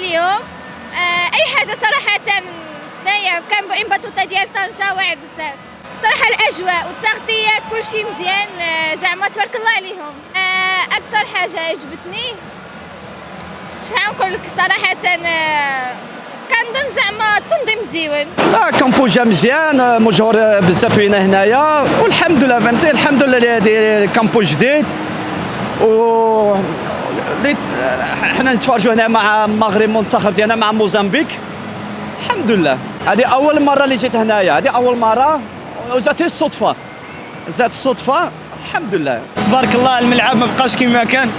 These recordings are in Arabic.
اليوم. اي حاجه صراحه هنايا كان بو باتوطه ديال طنجه واعر بزاف صراحه. الاجواء والتغطيه كلشي مزيان، زعما تبارك الله عليهم. اكثر حاجه عجبتني شحال نقول لك صراحه، كنظن زعما التنظيم مزيون. لا كامبوجا مزيان، مجهور بزاف فينا هنايا والحمد لله فهمتي. الحمد لله هذه كامبو جديد و حنا نتفرجوا هنا مع المغرب، المنتخب ديالنا مع موزمبيق. الحمد لله هذه اول مره اللي جيت هنايا، هذه اول مره وجاتني الصدفه، جات الصدفه. الحمد لله تبارك الله. الملعب ما بقاش كما كان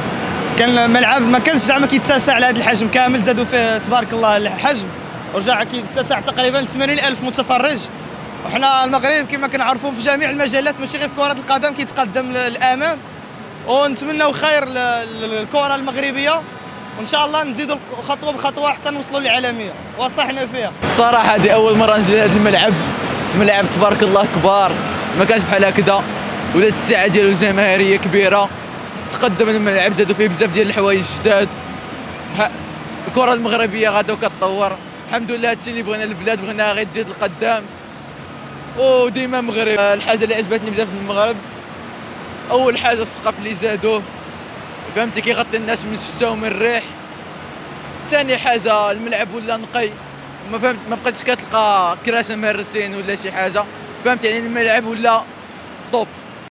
الملعب ما كانش زعما كيتسع على هذا الحجم كامل، زادوا فيه تبارك الله الحجم ورجع كيتسع تقريبا ل 80,000 متفرج. وحنا المغرب كما كنعرفوا في جميع المجالات ماشي غير في كرة القدم كيتقدم للامام، ونتمنوا خير للكرة المغربية، وان شاء الله نزيدوا خطوه بخطوه حتى نوصلوا للعالميه واصلا حنا فيها. الصراحه هذه اول مره نجي لهذا الملعب تبارك الله كبار، ما كانش بحال هكذا، ولات السعه ديالو جماهيريه كبيره، تقدم الملعب، زادوا فيه بزاف ديال الحوايج جداد. الكره المغربيه غادا وكتطور الحمد لله. هادشي اللي بغينا البلاد، بغيناها غير تزيد القدام وديما مغرب. الحاجه اللي عجبتني بزاف في المغرب اول حاجه السقف اللي زادوه، فهمتي كيغطي الناس من الشتاء ومن الريح. ثاني حاجه الملعب ولا نقي، ما بقيتش كتلقى كراسه مارسين ولا شي حاجه، فهمت يعني الملعب ولا طوب.